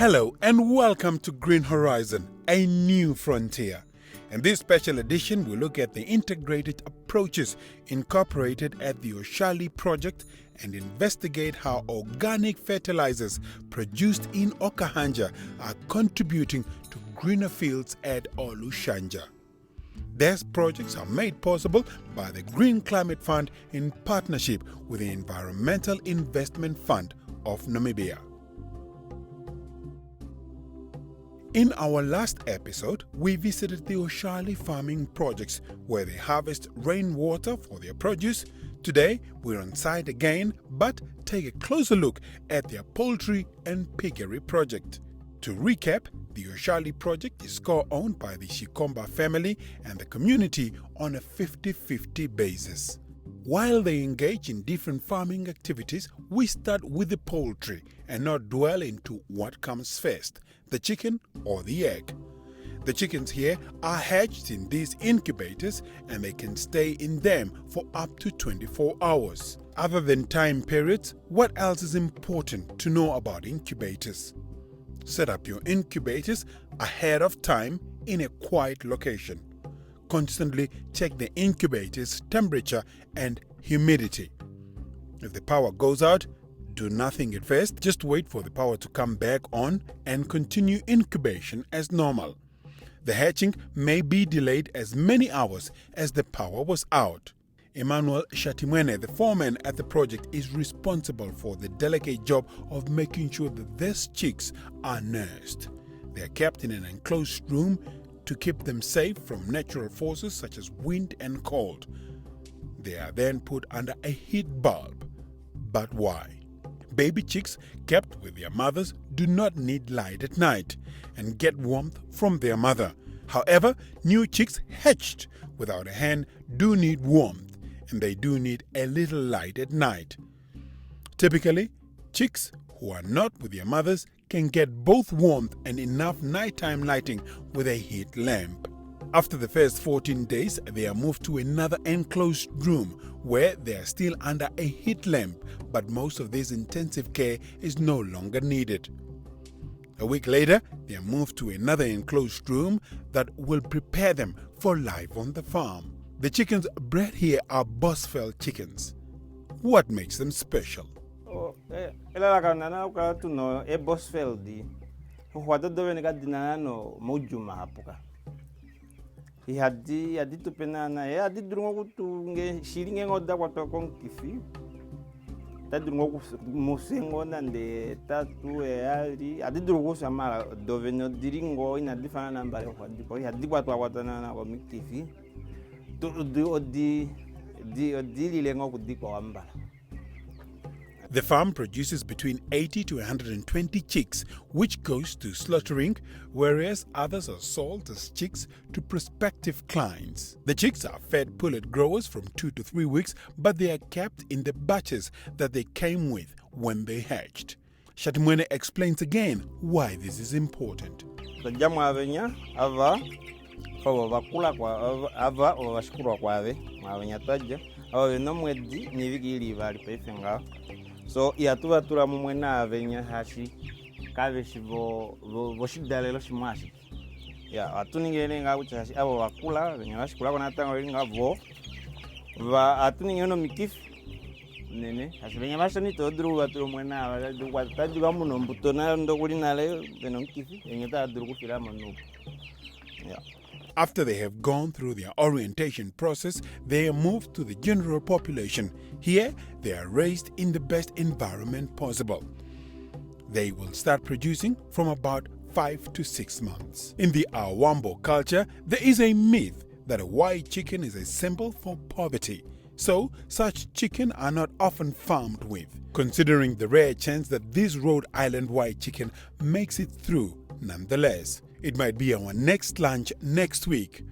Hello and welcome to Green Horizon, a new frontier. In this special edition, we look at the integrated approaches incorporated at the Oshali Project and investigate how organic fertilizers produced in Okahanja are contributing to greener fields at Olushanja. These projects are made possible by the Green Climate Fund in partnership with the Environmental Investment Fund of Namibia. In our last episode, we visited the Oshali farming projects where they harvest rainwater for their produce. Today, we're on site again, but take a closer look at their poultry and piggery project. To recap, the Oshali project is co-owned by the Shikomba family and the community on a 50-50 basis. While they engage in different farming activities, we start with the poultry and not dwell into what comes first, the chicken or the egg. The chickens here are hatched in these incubators and they can stay in them for up to 24 hours. Other than time periods, what else is important to know about incubators? Set up your incubators ahead of time in a quiet location. Constantly check the incubator's temperature and humidity. If the power goes out, do nothing at first, just wait for the power to come back on and continue incubation as normal. The hatching may be delayed as many hours as the power was out. Emmanuel Shatimwene, the foreman at the project, is responsible for the delicate job of making sure that these chicks are nursed. They are kept in an enclosed room to keep them safe from natural forces such as wind and cold. They are then put under a heat bulb. But why? Baby chicks kept with their mothers do not need light at night and get warmth from their mother. However, new chicks hatched without a hen do need warmth and they do need a little light at night. Typically, chicks who are not with their mothers can get both warmth and enough nighttime lighting with a heat lamp. After the first 14 days, they are moved to another enclosed room where they are still under a heat lamp, but most of this intensive care is no longer needed. A week later, they are moved to another enclosed room that will prepare them for life on the farm. The chickens bred here are Bosville chickens. What makes them special? Ihadi penana adi drungo kutunge shiringe ngoda kwato konkifi tadrungo musengo nande tatu ali adi drungo sama doveno diringo ina difana nambale kwadi ko ihadi kwato kwatana na ko mikifi to di lilengo kudiko ambala. The farm produces between 80 to 120 chicks, which goes to slaughtering, whereas others are sold as chicks to prospective clients. The chicks are fed pullet growers from 2 to 3 weeks, but they are kept in the batches that they came with when they hatched. Shatimwene explains again why this is important. So iatuva tura mumwena avenya hashi kaveshi voshidalelo shimashi ya atuningene nga uchashi abo wakula venya washikula kona tanga welinga vo va atuningeno mikif nene hashi venya bashani todru waturu mwena watadwa muno mbuto na ndokuli nale beno mikifi enyeta adru kufira manubu. After they have gone through their orientation process, they are moved to the general population. Here, they are raised in the best environment possible. They will start producing from about 5 to 6 months. In the oshiwambo culture, there is a myth that a white chicken is a symbol for poverty. So, such chicken are not often farmed with, considering the rare chance that this Rhode Island white chicken makes it through nonetheless. It might be our next lunch next week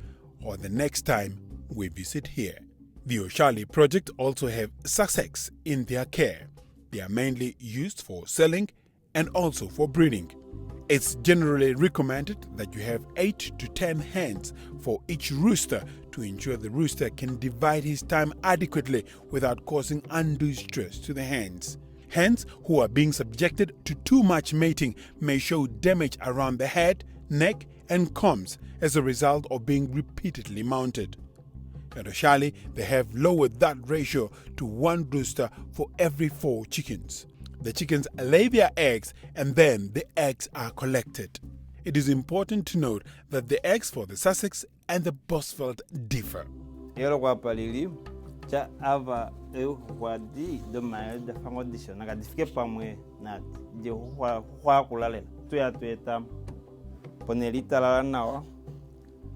or the next time we visit here. The Oshali project also have Sussex in their care. They are mainly used for selling and also for breeding. It's generally recommended that you have 8 to 10 hens for each rooster to ensure the rooster can divide his time adequately without causing undue stress to the hens. Hens who are being subjected to too much mating may show damage around the head, neck and combs as a result of being repeatedly mounted. At Oshali, they have lowered that ratio to 1 rooster for every 4 chickens. The chickens lay their eggs and then the eggs are collected. It is important to note that the eggs for the Sussex and the Bosveld differ. Cha ava wadi de mayo de fango disho naga difike pamwe na je hwa kulalela tuya tueta ponelita la nawa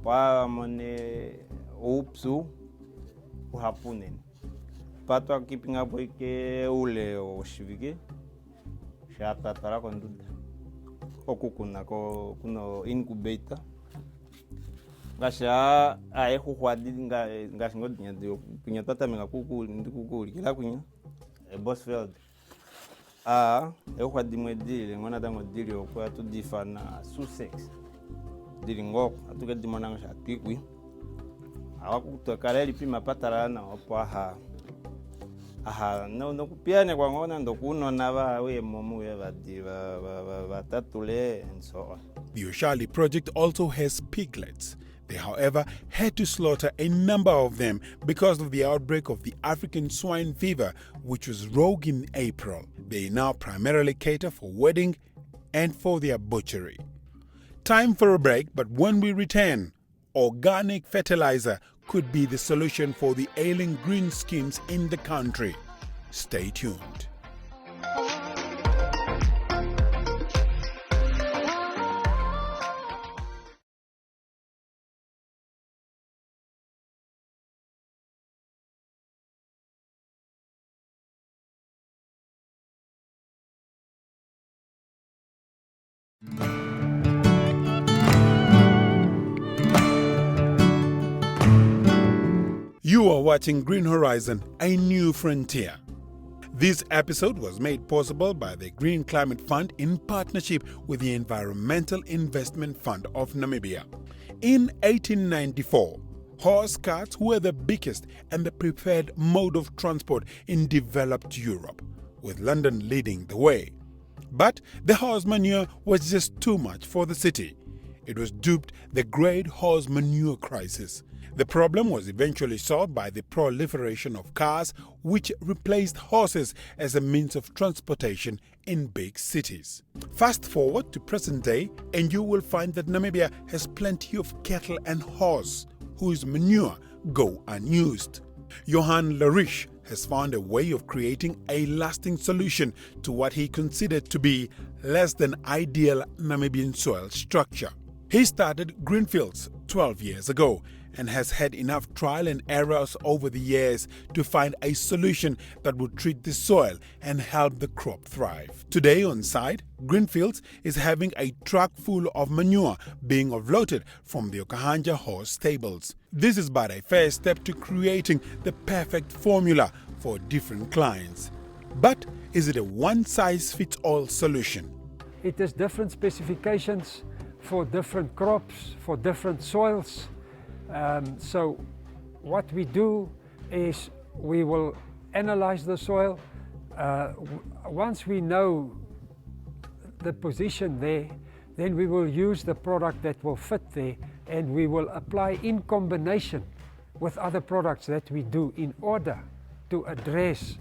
wa mone upsu uhapunen patwa kipinga boike ule o shivike shata tara konduda okukuna ko kuno incubator gasha ae huwadi ngashingodinya dio pinya tata menga kukuli kila kunya Bosveld huwadi mwedile ngona tango dili okwa tu difana Sussex dili ngok atuke dimona ngasha tikwi awakutokaleli pima patalana opwa no kupiane kwa ngona ndokuno nava we momu we vatatule and so on. The Oshali project also has piglets. They, however, had to slaughter a number of them because of the outbreak of the African swine fever, which was rogue in April. They now primarily cater for wedding and for their butchery. Time for a break, but when we return, organic fertilizer could be the solution for the ailing green skins in the country. Stay tuned. You are watching Green Horizon, a new frontier. This episode was made possible by the Green Climate Fund in partnership with the Environmental Investment Fund of Namibia. In 1894, horse carts were the biggest and the preferred mode of transport in developed Europe, with London leading the way. But the horse manure was just too much for the city. It was dubbed the Great Horse Manure Crisis. The problem was eventually solved by the proliferation of cars, which replaced horses as a means of transportation in big cities. Fast forward to present day, and you will find that Namibia has plenty of cattle and horse whose manure go unused. Johan Larish has found a way of creating a lasting solution to what he considered to be less than ideal Namibian soil structure. He started Greenfields 12 years ago and has had enough trial and errors over the years to find a solution that would treat the soil and help the crop thrive. Today on site, Greenfields is having a truck full of manure being offloaded from the Okahanja horse stables. This is but a first step to creating the perfect formula for different clients. But is it a one-size-fits-all solution? It has different specifications for different crops, for different soils. So what we do is we will analyze the soil. Once we know the position there, then we will use the product that will fit there, and we will apply in combination with other products that we do in order to address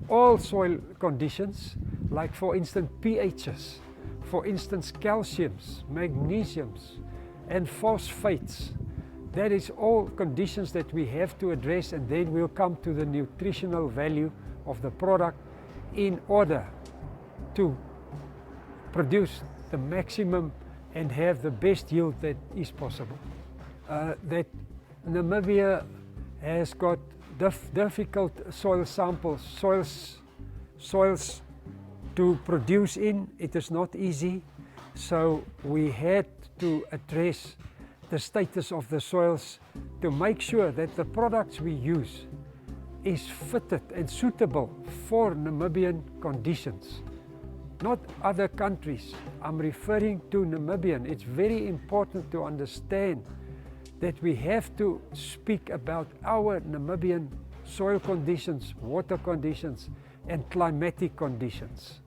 all soil conditions, like for instance pHs, for instance calciums, magnesiums and phosphates. That is all conditions that we have to address, and then we'll come to the nutritional value of the product in order to produce the maximum and have the best yield that is possible. That Namibia has got difficult soil samples, soils to produce in. It is not easy, so we had to address the status of the soils to make sure that the products we use is fitted and suitable for Namibian conditions, not other countries. I'm referring to Namibian. It's very important to understand that we have to speak about our Namibian soil conditions, water conditions, and climatic conditions.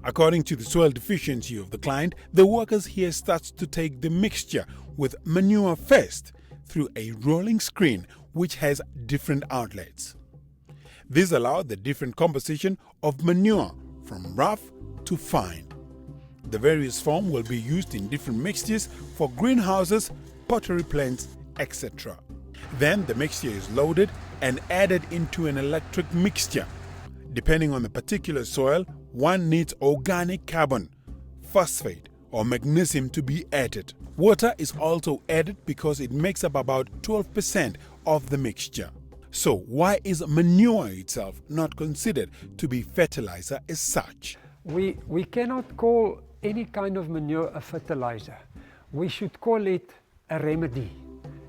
According to the soil deficiency of the client, the workers here start to take the mixture with manure first through a rolling screen which has different outlets. This allows the different composition of manure from rough to fine. The various form will be used in different mixtures for greenhouses, pottery plants, etc. Then the mixture is loaded and added into an electric mixture. Depending on the particular soil, one needs organic carbon, phosphate or magnesium to be added. Water is also added because it makes up about 12% of the mixture. So why is manure itself not considered to be fertilizer as such? We cannot call any kind of manure a fertilizer. We should call it a remedy,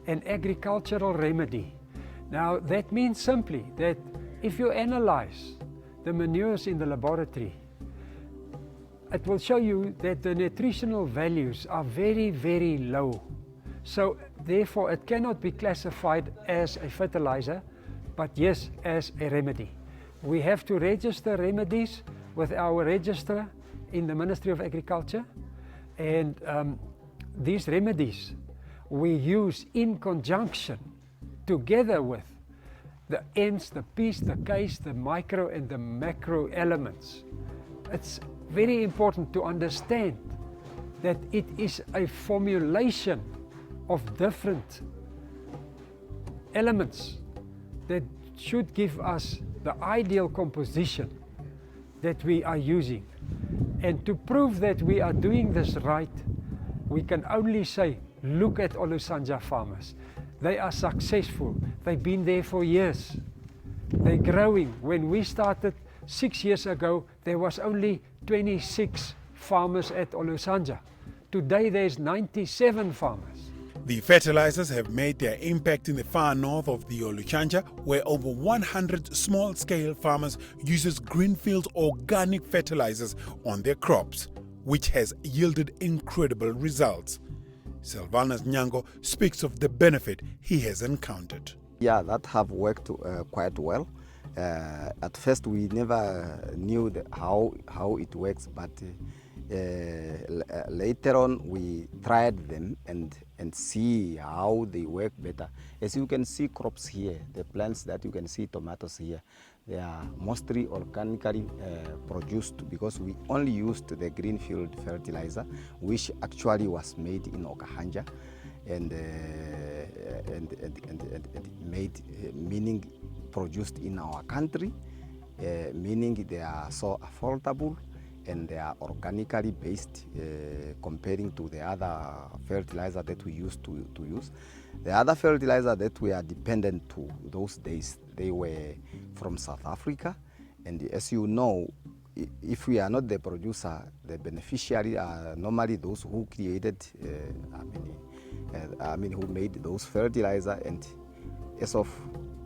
an agricultural remedy. Now that means simply that if you analyze the manures in the laboratory, it will show you that the nutritional values are very, very low. So therefore it cannot be classified as a fertilizer, but yes, as a remedy. We have to register remedies with our registrar in the Ministry of Agriculture, and these remedies we use in conjunction together with the N's, the P's, the K's, the micro and the macro elements. It's very important to understand that it is a formulation of different elements that should give us the ideal composition that we are using. And to prove that we are doing this right, we can only say, look at Olusanja farmers. They are successful. They've been there for years. They're growing. When we started 6 years ago, there was only 26 farmers at Olusanja. Today there's 97 farmers. The fertilizers have made their impact in the far north of the Olushanja, where over 100 small-scale farmers uses greenfield organic fertilizers on their crops, which has yielded incredible results. Sylvanus Nyango speaks of the benefit he has encountered. Yeah, that have worked quite well. At first we never knew how it works, but later on we tried them and see how they work better. As you can see crops here, the plants that you can see, tomatoes here, they are mostly organically produced because we only used the greenfield fertilizer, which actually was made in Okahanja and made, meaning produced in our country, meaning they are so affordable and they are organically based comparing to the other fertilizer that we used to use. The other fertilizer that we are dependent to those days, they were from South Africa, and as you know, if we are not the producer, the beneficiary are normally those who created, who made those fertilizer. And as of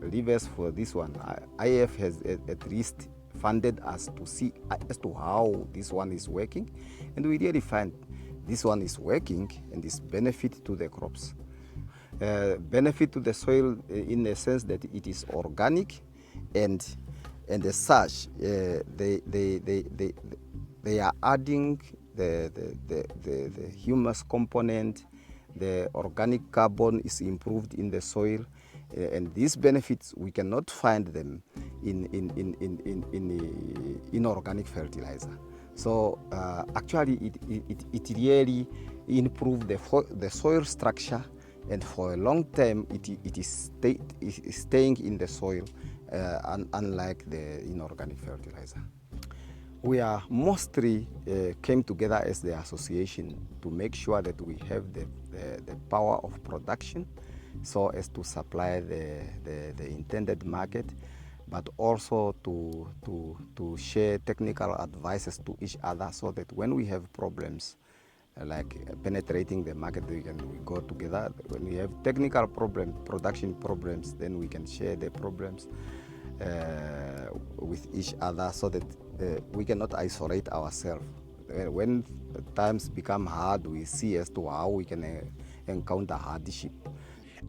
levers for this one, IF has at least funded us to see as to how this one is working, and we really find this one is working and is benefit to the crops. Benefit to the soil in the sense that it is organic, and as such they are adding the humus component. The organic carbon is improved in the soil, and these benefits we cannot find them in inorganic fertilizer. So actually it really improved the soil structure, and for a long time it is staying in the soil, unlike the inorganic fertilizer. We are mostly came together as the association to make sure that we have the power of production so as to supply the intended market, but also to share technical advices to each other, so that when we have problems like penetrating the market, we go together. When we have technical problems, production problems, then we can share the problems with each other, so that we cannot isolate ourselves. When times become hard, we see as to how we can encounter hardship.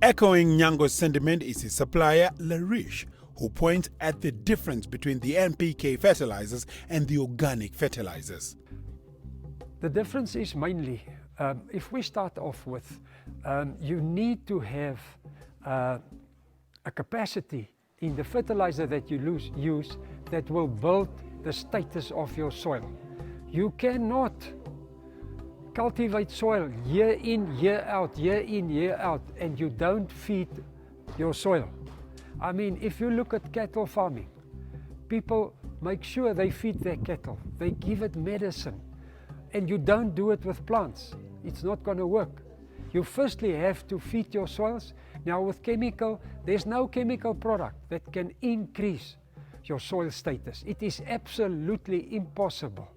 Echoing Nyango's sentiment is his supplier, Larish, who points at the difference between the NPK fertilizers and the organic fertilizers. The difference is mainly, if we start off with, you need to have a capacity in the fertilizer that you use that will build the status of your soil. You cannot cultivate soil year in, year out, and you don't feed your soil. I mean, if you look at cattle farming, people make sure they feed their cattle, they give it medicine, and you don't do it with plants. It's not going to work. You firstly have to feed your soils. Now with chemical, there's no chemical product that can increase your soil status. It is absolutely impossible.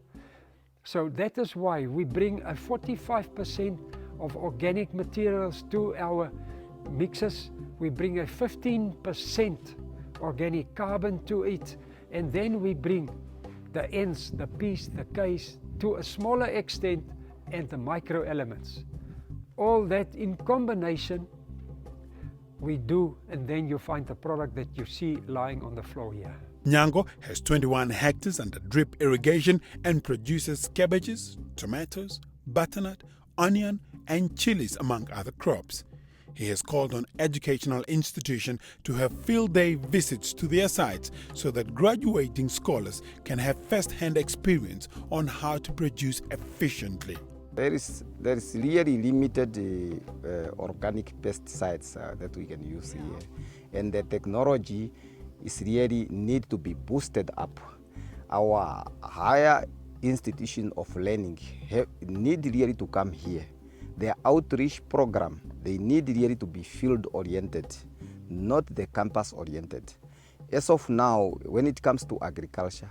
So that is why we bring a 45% of organic materials to our mixes. We bring a 15% organic carbon to it, and then we bring the N's, the P's, the K's to a smaller extent, and the micro elements. All that in combination we do, and then you find the product that you see lying on the floor here. Nyango has 21 hectares under drip irrigation and produces cabbages, tomatoes, butternut, onion and chilies among other crops. He has called on educational institutions to have field day visits to their sites so that graduating scholars can have first-hand experience on how to produce efficiently. There is really limited organic pesticides that we can use here, and the technology is really need to be boosted up. Our higher institution of learning need really to come here. Their outreach program, they need really to be field oriented, not the campus oriented. As of now, when it comes to agriculture,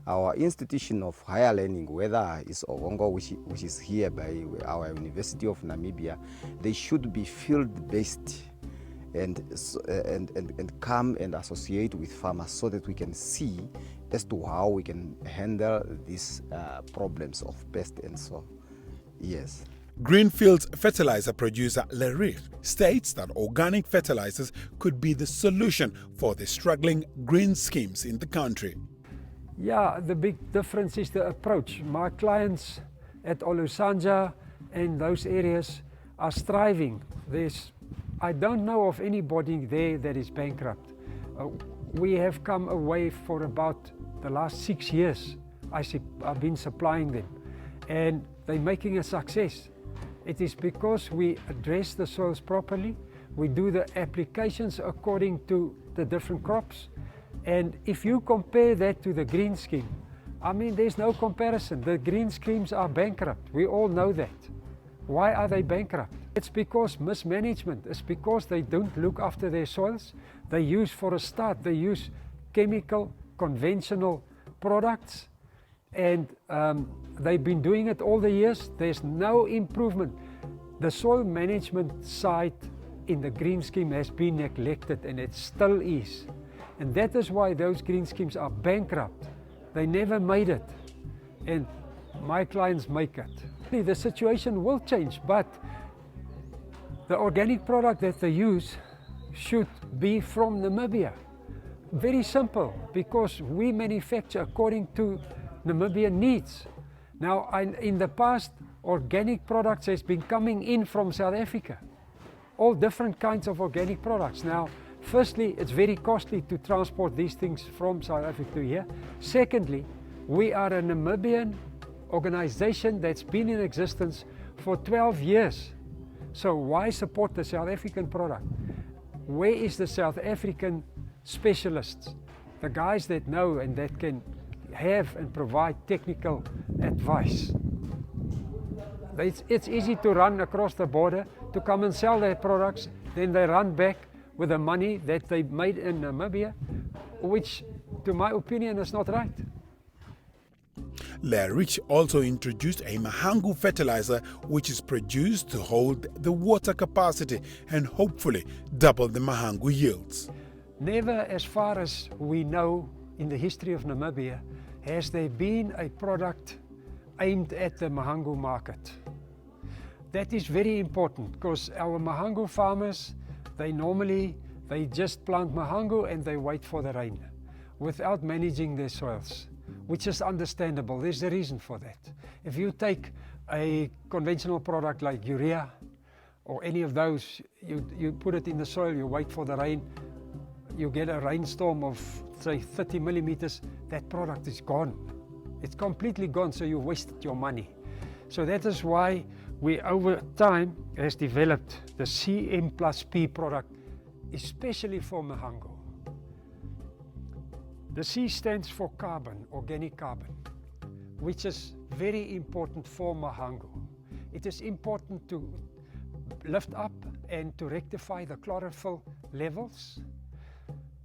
our institution of higher learning, whether it's Ovongo, which is here by our University of Namibia, they should be field-based and come and associate with farmers so that we can see as to how we can handle these problems of pest and so. Yes. Greenfield's fertilizer producer Lerir states that organic fertilizers could be the solution for the struggling green schemes in the country. Yeah, the big difference is the approach. My clients at Olusanja and those areas are striving. I don't know of anybody there that is bankrupt. We have come away for about the last 6 years. I've been supplying them, and they're making a success. It is because we address the soils properly, we do the applications according to the different crops, and if you compare that to the green scheme, I mean, there's no comparison. The green schemes are bankrupt. We all know that. Why are they bankrupt? It's because mismanagement. It's because they don't look after their soils. They use, for a start, they use chemical, conventional products, and they've been doing it all the years. There's no improvement. The soil management side in the green scheme has been neglected, and it still is. And that is why those green schemes are bankrupt. They never made it, and my clients make it. The situation will change, but the organic product that they use should be from Namibia. Very simple, because we manufacture according to Namibian needs. Now, in the past, organic products has been coming in from South Africa. All different kinds of organic products. Now, firstly, it's very costly to transport these things from South Africa to here. Secondly, we are a Namibian organization that's been in existence for 12 years. So why support the South African product? Where is the South African specialists? The guys that know and that can have and provide technical advice. It's easy to run across the border to come and sell their products, then they run back with the money that they made in Namibia, which, to my opinion, is not right. Lerich also introduced a Mahanga fertilizer, which is produced to hold the water capacity and hopefully double the Mahanga yields. Never, as far as we know in the history of Namibia, has there been a product aimed at the Mahanga market. That is very important, because our Mahanga farmers, they normally They just plant Mahanga and they wait for the rain without managing their soils, which is understandable. There's a reason for that. If you take a conventional product like urea or any of those, you put it in the soil, you wait for the rain, you get a rainstorm of say 30 millimeters, that product is gone. It's completely gone, so you wasted your money. So that is why we over time has developed the CM+P product, especially for Mahanga. The C stands for carbon, organic carbon, which is very important for Mahanga. It is important to lift up and to rectify the chlorophyll levels,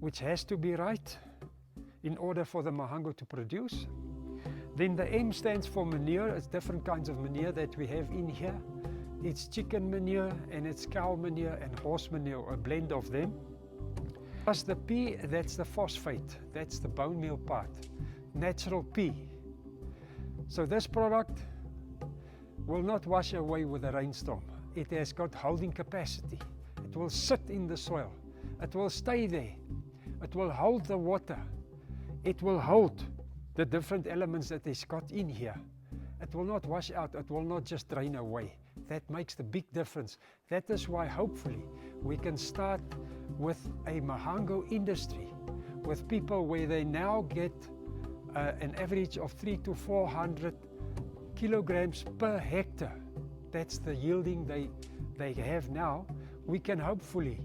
which has to be right in order for the Mahanga to produce. Then the M stands for manure. It's different kinds of manure that we have in here. It's chicken manure and it's cow manure and horse manure, a blend of them. Plus the P, that's the phosphate, that's the bone meal part, natural P. So this product will not wash away with a rainstorm. It has got holding capacity. It will sit in the soil. It will stay there. It will hold the water. It will hold the different elements that it's got in here. It will not wash out. It will not just drain away. That makes the big difference. That is why hopefully we can start with a Mahanga industry, with people where they now get an average of 300 to 400 kilograms per hectare. That's the yielding they have now. We can hopefully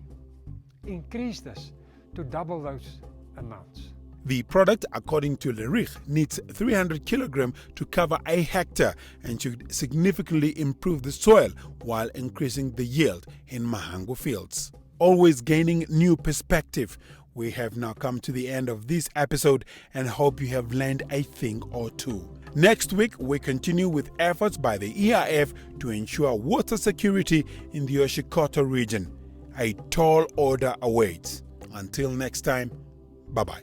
increase this to double those amounts. The product, according to Lerich, needs 300 kilograms to cover a hectare and should significantly improve the soil while increasing the yield in Mahanga fields. Always gaining new perspective. We have now come to the end of this episode and hope you have learned a thing or two. Next week, we continue with efforts by the ERF to ensure water security in the Oshikoto region. A tall order awaits. Until next time, bye-bye.